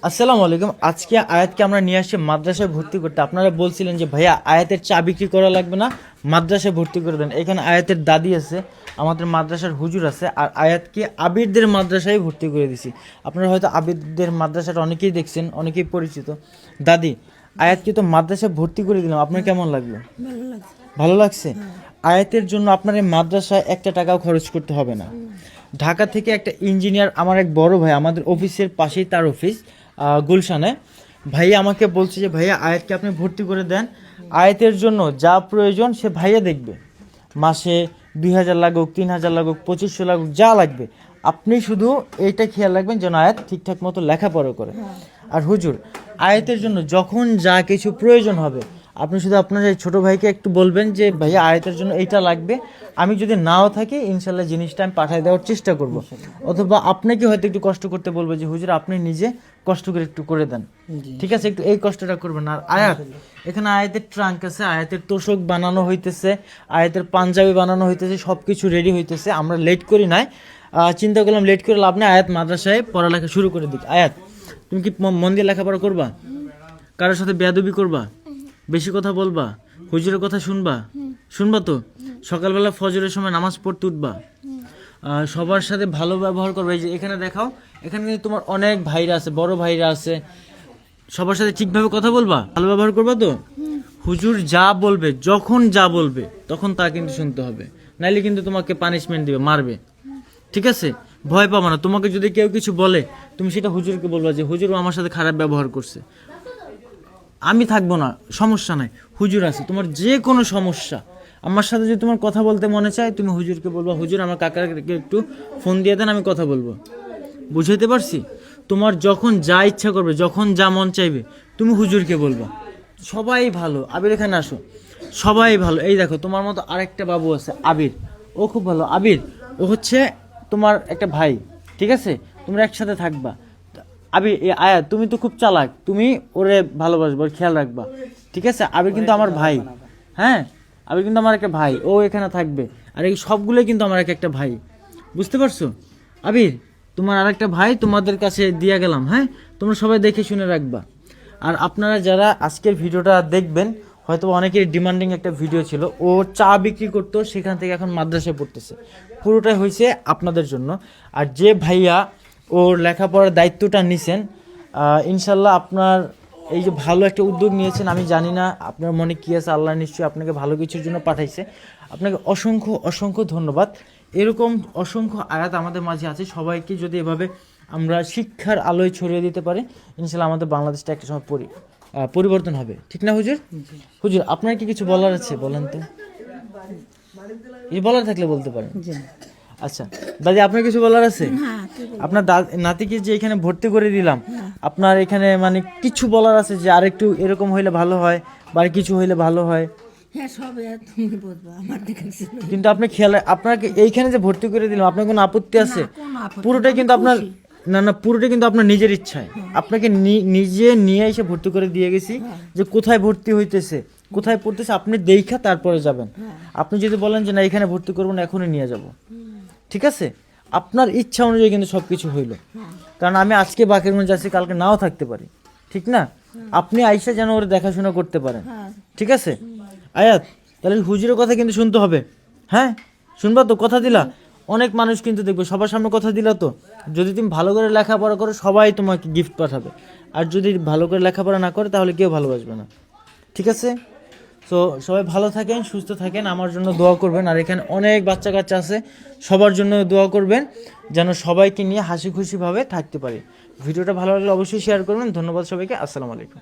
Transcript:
আসসালামু আলাইকুম। আজকে আয়াতকে আমরা নিয়ে আসছি মাদ্রাসায় ভর্তি করতে। আপনারা বলছিলেন যে ভাইয়া আয়াতের চা বিক্রি করা লাগবে না, মাদ্রাসায় ভর্তি করে দেন। এখানে আয়াতের দাদি আছে, আমাদের মাদ্রাসার হুজুর আছে, আর আয়াতকে আবিরদের মাদ্রাসায় ভর্তি করে দিছি। আপনারা হয়তো আবিরদের মাদ্রাসাটা অনেকেই দেখছেন, অনেকেই পরিচিত। দাদি, আয়াতকে তো মাদ্রাসায় ভর্তি করে দিলাম, আপনার কেমন লাগলো? ভালো লাগছে। আয়াতের জন্য আপনার এই মাদ্রাসায় একটা টাকাও খরচ করতে হবে না। ঢাকা থেকে একটা ইঞ্জিনিয়ার, আমার এক বড় ভাই, আমাদের অফিসের পাশেই তার অফিস, গুলশানে। ভাইয়া আমাকে বলছে যে ভাইয়া আয়াতকে আপনি ভর্তি করে দেন, আয়াতের জন্য যা প্রয়োজন সে ভাইয়া দেখবে। মাসে 2000 লাগুক, 3000 লাগুক, 2500 লাগুক, যা লাগবে আপনি শুধু এইটা খেয়াল রাখবেন যেন আয়াত ঠিকঠাক মতো লেখাপড়া করে। আর হুজুর, আয়াতের জন্য যখন যা কিছু প্রয়োজন হবে আপনি শুধু আপনার এই ছোটো ভাইকে একটু বলবেন যে ভাইয়া আয়াতের জন্য এইটা লাগবে, আমি যদি নাও থাকি ইনশাল্লাহ জিনিসটা আমি পাঠিয়ে দেওয়ার চেষ্টা করব। অথবা আপনাকে হয়তো একটু কষ্ট করতে বলবো যে হুজুর আপনি নিজে কষ্ট করে একটু করে দেন, ঠিক আছে? একটু এই কষ্টটা করবেন। আর আয়াত, এখানে আয়াতের ট্রাঙ্ক আছে, আয়াতের তোষক বানানো হইতেছে, আয়াতের পাঞ্জাবি বানানো হইতেছে, সব কিছু রেডি হইতেছে। আমরা লেট করি নাই, চিন্তা করলাম লেট করে লাভ নেই, আয়াত মাদ্রাসায় পড়ালেখা শুরু করে দিক। আয়াত, তুমি কি মন দিয়ে লেখাপড়া করবা? কারোর সাথে বেয়াদবি করবা? বেশি কথা বলবা? হুজুরের কথা শুনবা তো? সকালবেলা ফজরের সময় নামাজ পড়তে উঠবা, সবার সাথে ভালো ব্যবহার করবে। এই যে এখানে দেখাও, এখানে কিন্তু তোমার অনেক ভাইরা আছে, বড় ভাইরা আছে, সবার সাথে ঠিকভাবে কথা বলবা, ভালো ব্যবহার করবা তো? হুজুর যা বলবে, যখন যা বলবে তখন তা কিন্তু শুনতে হবে, নাইলে কিন্তু তোমাকে পানিশমেন্ট দিবে, মারবে, ঠিক আছে? ভয় পাবা না। তোমাকে যদি কেউ কিছু বলে তুমি সেটা হুজুরকে বলবা যে হুজুর আমার সাথে খারাপ ব্যবহার করছে, আমি থাকবো না, সমস্যা নাই, হুজুর আছে। তোমার যে কোনো সমস্যা আমার সাথে যদি তোমার কথা বলতে মনে চায় তুমি হুজুরকে বলবা হুজুর আমার কাকাকে একটু ফোন দিয়ে দেন, আমি কথা বলবো। বুঝাইতে পারছি? তোমার যখন যা ইচ্ছা করবে, যখন যা মন চাইবে তুমি হুজুরকে বলবা। সবাই ভালো। আবির এখানে আসো, সবাই ভালো। এই দেখো তোমার মতো আরেকটা বাবু আছে আবির, ও খুব ভালো। আবির, ও হচ্ছে তোমার একটা ভাই, ঠিক আছে? তোমরা একসাথে থাকবা। আবির, আয়া তুমি তো খুব চালাক, তুমি ওরে ভালোবাসবা, ওর খেয়াল রাখবা, ঠিক আছে? আবির কিন্তু আমার ভাই, হ্যাঁ, আবির কিন্তু আমার একটা ভাই, ও এখানে থাকবে। আর এই সবগুলোই কিন্তু আমার একটা ভাই, বুঝতে পারছো? আবির, তোমার আরেকটা ভাই তোমাদের কাছে দিয়ে গেলাম, হ্যাঁ? তোমরা সবাই দেখে শুনে রাখবা। আর আপনারা যারা আজকের ভিডিওটা দেখবেন, হয়তো অনেকের ডিমান্ডিং একটা ভিডিও ছিল, ও চা বিক্রি করতো, সেখান থেকে এখন মাদ্রাসায় পড়তেছে, পুরোটাই হয়েছে আপনাদের জন্য। আর যে ভাইয়া ওর লেখাপড়ার দায়িত্বটা নিছেন, ইনশাল্লাহ আপনার এই যে ভালো একটা উদ্যোগ নিয়েছেন, আমি জানি না আপনার মনে কী আছে, আল্লাহ নিশ্চয়ই আপনাকে ভালো কিছুর জন্য পাঠাইছে। আপনাকে অসংখ্য অসংখ্য ধন্যবাদ। এরকম অসংখ্য আয়াত আমাদের মাঝে আছে, সবাইকে যদি এভাবে আমরা শিক্ষার আলোয় ছড়িয়ে দিতে পারি ইনশাল্লাহ আমাদের বাংলাদেশটা একটা সময় পরিবর্তন হবে, ঠিক না হুজুর? হুজুর আপনার কি কিছু বলার আছে বলেন তো? এই বলার থাকলে বলতে পারেন। আচ্ছা দাদি, আপনার কিছু বলার আছে? আপনার নাতিকে যে এখানে ভর্তি করে দিলাম, আপনার এখানে মানে কিছু বলার আছে যে আরেকটু এরকম হইলে ভালো হয় বা কিছু হইলে ভালো হয়? কিন্তু আপনি খেয়াল, আপনাকে এইখানে যে ভর্তি করে দিলাম আপনার কোনো আপত্তি আছে? পুরোটাই কিন্তু আপনার, না পুরোটাই কিন্তু আপনার নিজের ইচ্ছায়, আপনাকে নিজে নিয়ে এসে ভর্তি করে দিয়ে গেছি যে কোথায় ভর্তি হইতেছে, কোথায় পড়তেছে আপনি দেখা তারপরে যাবেন। আপনি যদি বলেন যে না এখানে ভর্তি করবো না, এখনই নিয়ে যাব, ঠিক আছে? আপনার ইচ্ছা অনুযায়ী কিন্তু সব কিছু হইল। কারণ আমি আজকে বাকেরগঞ্জ আছি, কালকে নাও থাকতে পারি, ঠিক না? আপনি আইসা যেন ওর দেখাশোনা করতে পারেন, ঠিক আছে? আয়াত, তাহলে হুজুরের কথা কিন্তু শুনতে হবে, হ্যাঁ? শুনবা তো? কথা দিলা? অনেক মানুষ কিন্তু দেখবে, সবার সামনে কথা দিলা তো। যদি তুমি ভালো করে লেখাপড়া করো সবাই তোমাকে গিফট পাঠাবে, আর যদি ভালো করে লেখাপড়া না করে তাহলে কেউ ভালোবাসবে না, ঠিক আছে? তো সবাই ভালো থাকেন, সুস্থ থাকেন, আমার জন্য দোয়া করবেন। আর এখানে অনেক বাচ্চা কাচ্চা আছে, সবার জন্য দোয়া করবেন যেন সবাইকে নিয়ে হাসি খুশিভাবে থাকতে পারি। ভিডিওটা ভালো লাগলে অবশ্যই শেয়ার করবেন। ধন্যবাদ সবাইকে। আসসালামু আলাইকুম।